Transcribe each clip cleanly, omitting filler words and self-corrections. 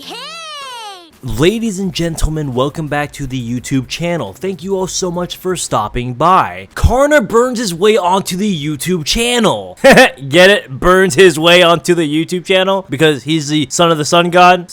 Hey! Ladies and gentlemen, welcome back to the YouTube channel. Thank you all so much for stopping by. Karna burns his way onto the YouTube channel. Get it? Burns his way onto the YouTube channel? Because he's the son of the sun god?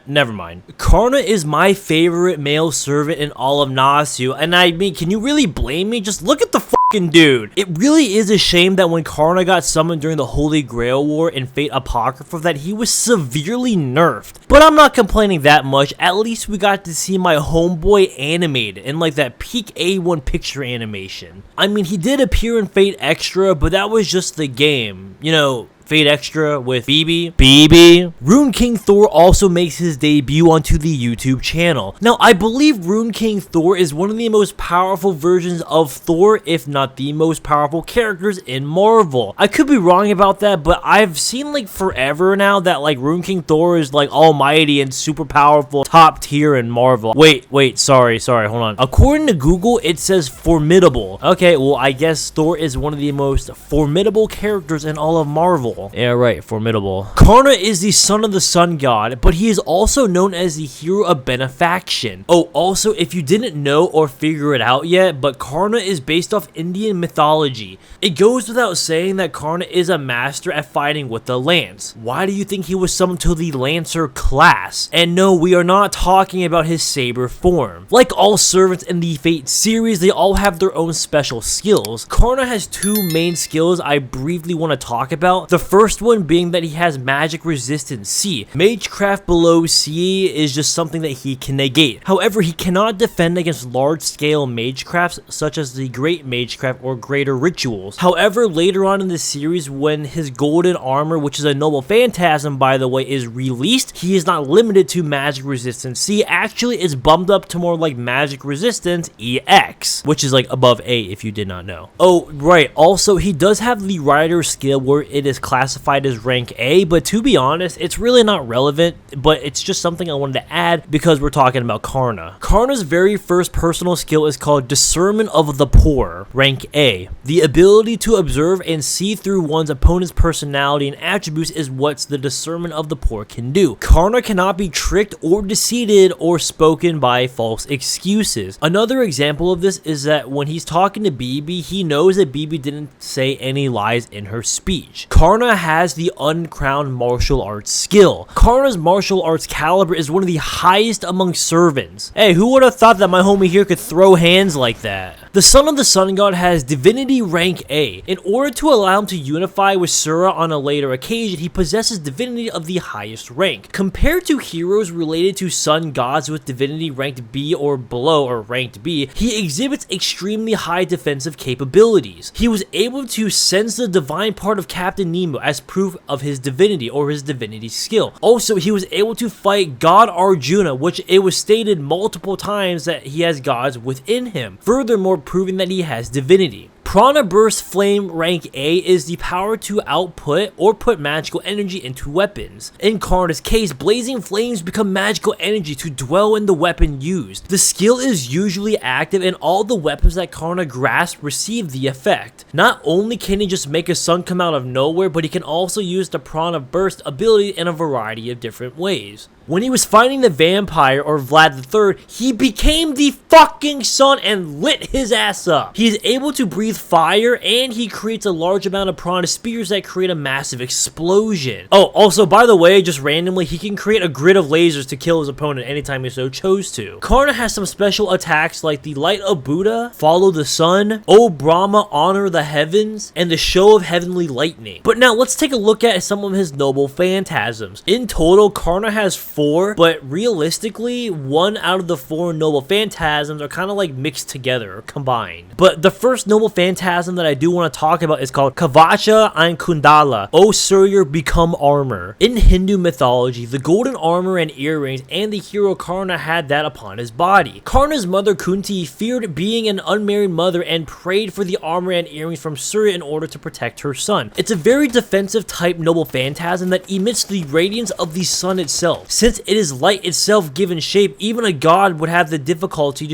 Never mind. Karna is my favorite male servant in all of NASU, and I mean, can you really blame me? Just look at the fucking dude. It really is a shame that when Karna got summoned during the Holy Grail War in Fate Apocrypha that he was severely nerfed. But I'm not complaining that much. At least we got to see my homeboy animated in like that peak A1 picture animation. I mean, he did appear in Fate Extra, but that was just the game. You know, Fate Extra with BB. Rune King Thor also makes his debut onto the YouTube channel. Now, I believe Rune King Thor is one of the most powerful versions of Thor, if not the most powerful characters in Marvel. I could be wrong about that, but I've seen like forever now that like Rune King Thor is like almighty and super powerful, top tier in Marvel. Wait, sorry, hold on. According to Google, it says formidable. Okay, well, I guess Thor is one of the most formidable characters in all of Marvel. Yeah, right, formidable. Karna is the son of the sun god, but he is also known as the hero of benefaction. Oh, also, if you didn't know or figure it out yet, but Karna is based off Indian mythology. It goes without saying that Karna is a master at fighting with the lance. Why do you think he was summoned to the Lancer class? And no, we are not talking about his saber form. Like all servants in the Fate series, they all have their own special skills. Karna has two main skills I briefly want to talk about. The first one being that he has magic resistance C. Magecraft below C is just something that he can negate. However, he cannot defend against large-scale magecrafts such as the Great Magecraft or Greater Rituals. However, later on in the series, when his golden armor, which is a noble phantasm by the way, is released, he is not limited to magic resistance C. Actually, it's bumped up to more like magic resistance EX, which is like above A if you did not know. Oh, right. Also, he does have the rider skill where it is classified as rank A, but to be honest, it's really not relevant, but it's just something I wanted to add because we're talking about Karna. Karna's very first personal skill is called Discernment of the Poor, rank A. The ability to observe and see through one's opponent's personality and attributes is what the Discernment of the Poor can do. Karna cannot be tricked or deceived or spoken by false excuses. Another example of this is that when he's talking to BB, he knows that BB didn't say any lies in her speech. Karna has the uncrowned martial arts skill. Karna's martial arts caliber is one of the highest among servants. Hey, who would have thought that my homie here could throw hands like that? The son of the sun god has divinity rank A. In order to allow him to unify with Sura on a later occasion, he possesses divinity of the highest rank. Compared to heroes related to sun gods with divinity ranked B or below or ranked B, he exhibits extremely high defensive capabilities. He was able to sense the divine part of Captain Nemo as proof of his divinity or his divinity skill. Also, he was able to fight God Arjuna, which it was stated multiple times that he has gods within him, furthermore proving that he has divinity. Prana Burst Flame rank A is the power to output or put magical energy into weapons. In Karna's case, blazing flames become magical energy to dwell in the weapon used. The skill is usually active and all the weapons that Karna grasps receive the effect. Not only can he just make a sun come out of nowhere, but he can also use the Prana Burst ability in a variety of different ways. When he was fighting the vampire or Vlad III, he became the fucking sun and lit his ass up. He is able to breathe fire and he creates a large amount of prana spears that create a massive explosion. Oh, also by the way, just randomly, he can create a grid of lasers to kill his opponent anytime he so chose to. Karna has some special attacks like the Light of Buddha, Follow the Sun, O Brahma, Honor the Heavens, and the Show of Heavenly Lightning. But now let's take a look at some of his noble phantasms. In total, Karna has 4, but realistically, 1 out of the 4 noble phantasms are kind of like mixed together or combined. But the first noble phantasm that I do want to talk about is called Kavacha and Kundala. O Surya, become armor. In Hindu mythology, the golden armor and earrings and the hero Karna had that upon his body. Karna's mother Kunti feared being an unmarried mother and prayed for the armor and earrings from Surya in order to protect her son. It's a very defensive type noble phantasm that emits the radiance of the sun itself. Since it is light itself given shape, even a god would have the difficulty of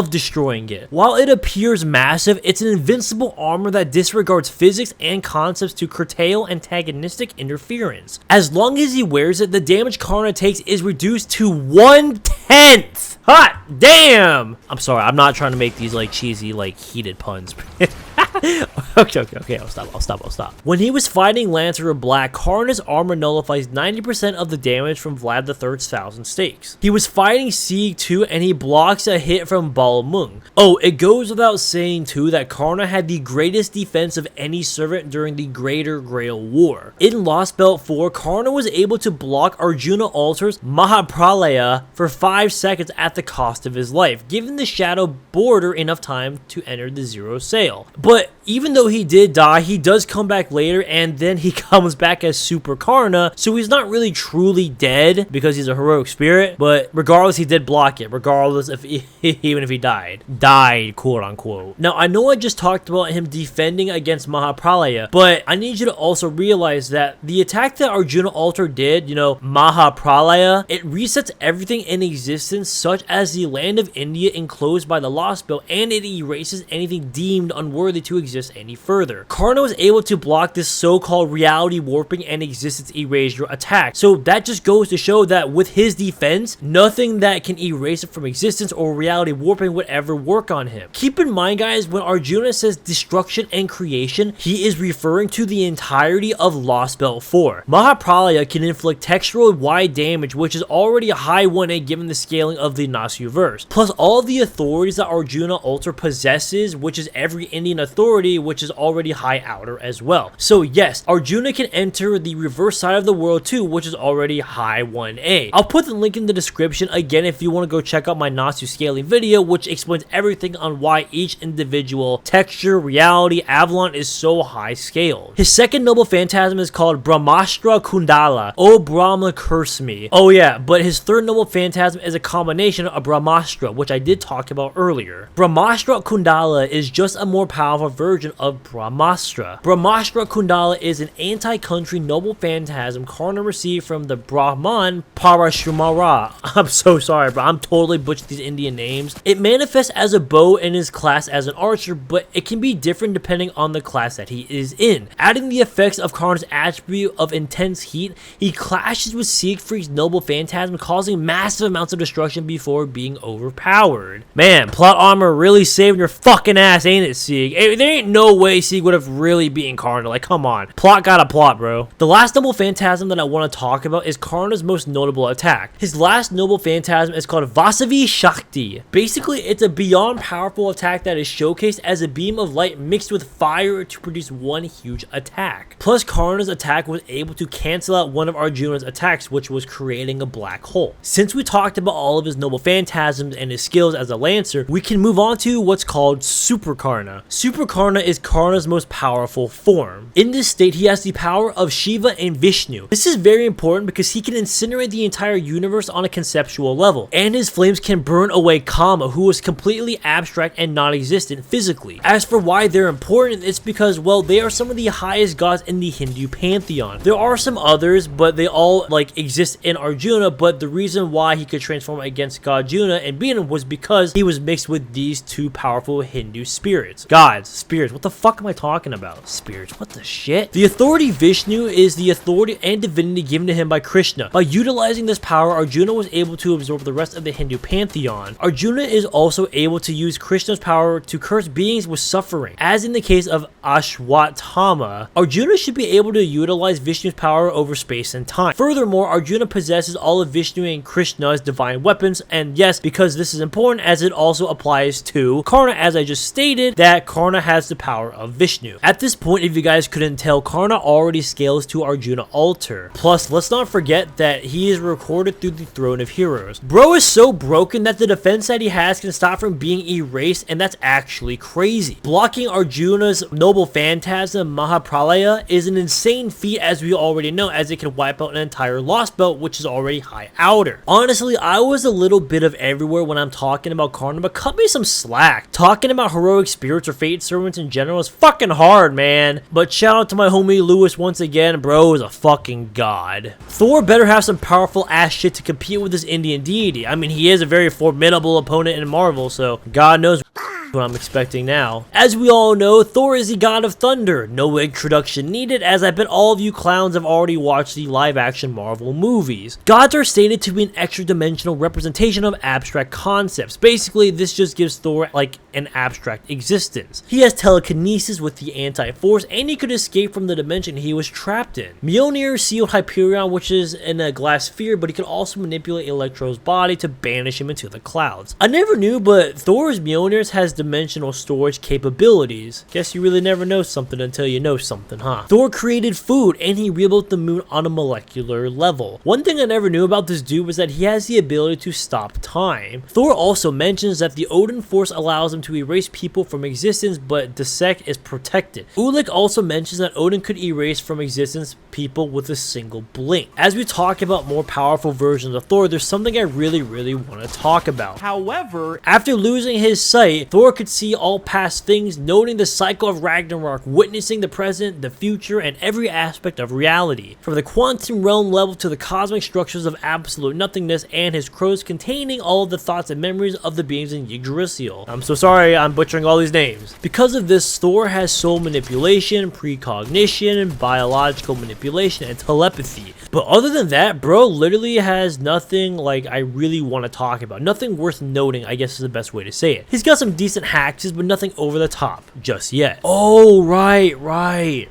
destroying it. While it appears massive, it's an invincible armor that disregards physics and concepts to curtail antagonistic interference. As long as he wears it, the damage Karna takes is reduced to 1/10. Hot damn! I'm sorry, I'm not trying to make these like cheesy, like heated puns. Okay, I'll stop. When he was fighting Lancer of Black, Karna's armor nullifies 90% of the damage from Vlad III's 1,000 stakes. He was fighting Sieg too, and he blocks a hit from Balmung. Oh, it goes without saying too that Karna had the greatest defense of any servant during the Greater Grail War. In Lost Belt 4, Karna was able to block Arjuna Alter's Mahapralaya for 5 seconds at the cost of his life, giving the Shadow Border enough time to enter the Zero Sail. But even though he did die, he does come back later, and then he comes back as Super Karna, so he's not really truly dead because he's a heroic spirit, but regardless, he did block it, regardless if even if he died, quote unquote. Now, I know I just talked about him defending against Mahapralaya, but I need you to also realize that the attack that Arjuna Alter did, you know, Mahapralaya, it resets everything in existence, such as the land of India enclosed by the Lost Belt, and it erases anything deemed unworthy to exist any further. Karna was able to block this so-called reality warping and existence erasure attack, so that just goes to show that with his defense, nothing that can erase it from existence or reality warping would ever work on him. Keep in mind, guys, when Arjuna says destruction and creation, he is referring to the entirety of Lost Belt 4. Mahapralaya can inflict textural wide damage, which is already a high 1A given the scaling of the NASU verse, plus all the authorities that Arjuna Alter possesses, which is every Indian authority, which is already high outer as well. So yes, Arjuna can enter the reverse side of the world too, which is already high 1A. I'll put the link in the description again if you want to go check out my NASU scaling video, which explains everything on why each individual texture, reality, Avalon is so high scaled. His second noble phantasm is called Brahmastra Kundala. Oh Brahma, curse me. Oh yeah, but his third noble phantasm is a combination of Brahmastra, which I did talk about earlier. Brahmastra Kundala is just a more powerful version of Brahmastra. Brahmastra Kundala is an anti-country noble phantasm Karna received from the Brahman Parashumara. I'm so sorry, bro. I'm totally butchering these Indian names. It manifests as a bow in his class as an archer, but it can be different depending on the class that he is in. Adding the effects of Karna's attribute of intense heat, he clashes with Siegfried's noble phantasm, causing massive amounts of destruction before being overpowered. Man, plot armor really saving your fucking ass, ain't it, Sieg? There ain't no way Sieg would have really beaten Karna. Like, come on. Plot got a plot, bro. The last noble phantasm that I want to talk about is Karna's most notable attack. His last noble phantasm is called Vasavi Shakti. Basically, it's a beyond powerful attack that is showcased as a beam of light mixed with fire to produce one huge attack. Plus, Karna's attack was able to cancel out one of Arjuna's attacks, which was creating a black hole. Since we talked about all of his noble phantasms and his skills as a lancer, we can move on to what's called Super Karna. Super Karna is Karna's most powerful form. In this state, he has the power of Shiva and Vishnu. This is very important because he can incinerate the entire universe on a conceptual level, and his flames can burn away Kama, who is completely abstract and non-existent physically. As for why they're important, it's because, well, they are some of the highest gods in the Hindu pantheon. There are some others, but they all like exist in Arjuna, but the reason why he could transform against God Juna and beat him was because he was mixed with these two powerful Hindu spirits. Gods, spirits, what the fuck am I talking about? Spirits, what the shit? The authority Vishnu is the authority and divinity given to him by Krishna. By utilizing this power, Arjuna was able to absorb the rest of the Hindu pantheon. Arjuna is also able to use Krishna's power to curse beings with suffering, as in the case of Ashwatthama. Arjuna should be able to utilize Vishnu's power over space and time. Furthermore, Arjuna possesses all of Vishnu and Krishna's divine weapons, and yes, because this is important as it also applies to Karna, as I just stated, that Karna has the power of Vishnu. At this point, if you guys couldn't tell, Karna already scales to Arjuna Alter. Plus, let's not forget that he is recorded through the Throne of Heroes. Bro is so broken that the defense that he has can stop from being erased, and that's actually crazy. Blocking Arjuna's noble phantasm, Mahapralaya, is an insane feat, as we already know, as it can wipe out an entire Lost Belt, which is already high outer. Honestly, I was a little bit of everywhere when I'm talking about Karna, but cut me some slack. Talking about heroic spirits or fate servants in general is fucking hard, man. But shout out to my homie Lewis once again. Bro is a fucking god. Thor better have some powerful ass shit to compete with this Indian deity. I mean, he is a very formidable opponent in Marvel, so God knows what I'm expecting now. As we all know, Thor is the god of thunder. No introduction needed, as I bet all of you clowns have already watched the live action Marvel movies. Gods are stated to be an extra dimensional representation of abstract concepts. Basically, this just gives Thor like an abstract existence. He has telekinesis with the anti-force, and he could escape from the dimension he was trapped in. Mjolnir sealed Hyperion, which is in a glass sphere, but he could also manipulate Electro's body to banish him into the clouds. I never knew, but Thor's Mjolnir has dimensional storage capabilities. Guess you really never know something until you know something, huh? Thor created food, and he rebuilt the moon on a molecular level. One thing I never knew about this dude was that he has the ability to stop time. Thor also mentions that the Odin force allows him to erase people from existence, but dissect is protected. Ulik also mentions that Odin could erase from existence people with a single blink. As we talk about more powerful versions of Thor, there's something I really want to talk about. However, after losing his sight, Thor could see all past things, noting the cycle of Ragnarok, witnessing the present, the future, and every aspect of reality. From the quantum realm level to the cosmic structures of absolute nothingness, and his crows containing all of the thoughts and memories of the beings in Yggdrasil. I'm so sorry, I'm butchering all these names. Because of this, Thor has soul manipulation, precognition, biological manipulation, and telepathy. But other than that, bro literally has nothing like I really want to talk about. Nothing worth noting, I guess is the best way to say it. He's got some decent hacks, but nothing over the top just yet. Oh, right.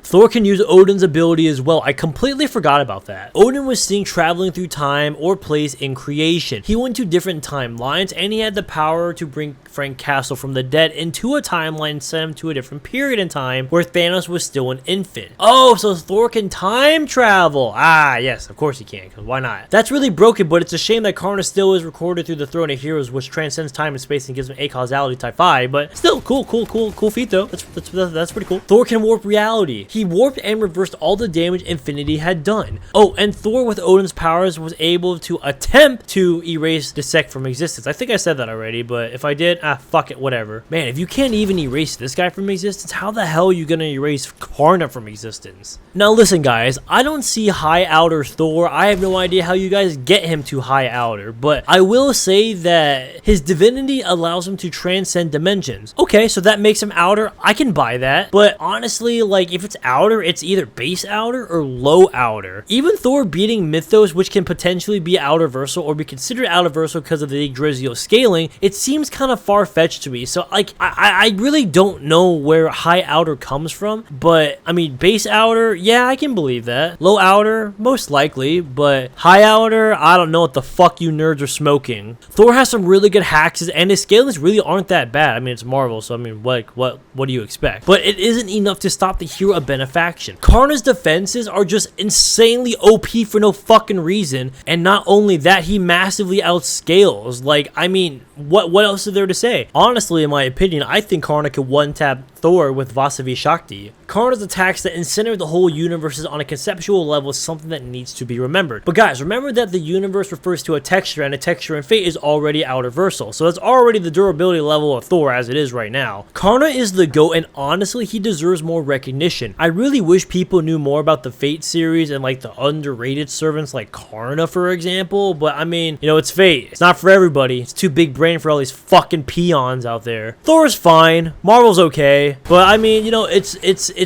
Thor can use Odin's ability as well. I completely forgot about that. Odin was seen traveling through time or place in creation. He went to different timelines, and he had the power to bring Frank Castle from the dead into a timeline and send him to a different period in time where Thanos was still an infant. Oh, so Thor can time travel. Ah, yes, of course he can, because why not? That's really broken, but it's a shame that Karna still is recorded through the Throne of Heroes, which transcends time and space and gives him a causality type 5, but still, cool feat though. That's pretty cool. Thor can warp reality. He warped and reversed all the damage Infinity had done. Oh, and Thor with Odin's powers was able to attempt to erase dissect from existence. I think I said that already, but if I did, fuck it, whatever. Man, if you can't even erase this guy from existence, how the hell are you gonna erase Karna from existence? Now listen guys, I don't see High Outer Thor. I have no idea how you guys get him to High Outer, but I will say that his divinity allows him to transcend dimensions. Okay, so that makes him outer. I can buy that, but honestly, like if it's outer, it's either base outer or low outer. Even Thor beating Mythos, which can potentially be outerversal or be considered outerversal because of the Yggdrasil scaling, it seems kind of far-fetched to me. So like I really don't know where High Outer comes from, but I mean base outer, yeah, I can believe that. Low outer, most likely, but High Outer, I don't know what the fuck you nerds are smoking. Thor has some really good hacks, and his scalings really aren't that bad. I mean, it's Marvel, so I mean, what do you expect? But it isn't enough to stop the hero of benefaction. Karna's defenses are just insanely OP for no fucking reason, and not only that, he massively outscales. Like, I mean, what else is there to say? Honestly, in my opinion, I think Karna could one-tap Thor with Vasavi Shakti. Karna's attacks that incinerate the whole universe on a conceptual level is something that needs to be remembered. But guys, remember that the universe refers to a texture, and a texture in Fate is already outerversal, so that's already the durability level of Thor as it is right now. Karna is the GOAT, and honestly, he deserves more recognition. I really wish people knew more about the Fate series and like the underrated servants like Karna, for example, but I mean, you know, it's Fate. It's not for everybody. It's too big brain for all these fucking peons out there. Thor's fine. Marvel's okay. But I mean, you know, it's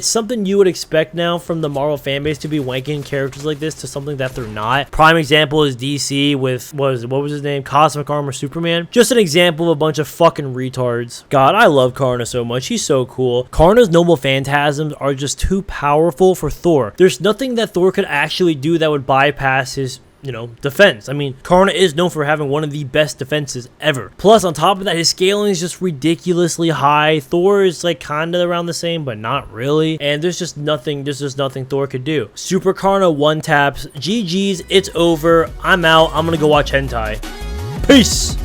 something you would expect now from the Marvel fanbase to be wanking characters like this to something that they're not. Prime example is DC with, what was his name? Cosmic Armor Superman. Just an example of a bunch of fucking retards. God, I love Karna so much. He's so cool. Karna's noble phantasms are just too powerful for Thor. There's nothing that Thor could actually do that would bypass his, you know, defense. I mean, Karna is known for having one of the best defenses ever. Plus, on top of that, his scaling is just ridiculously high. Thor is like kind of around the same, but not really. And there's just nothing Thor could do. Super Karna one taps. GG's, it's over. I'm out. I'm gonna go watch hentai. Peace.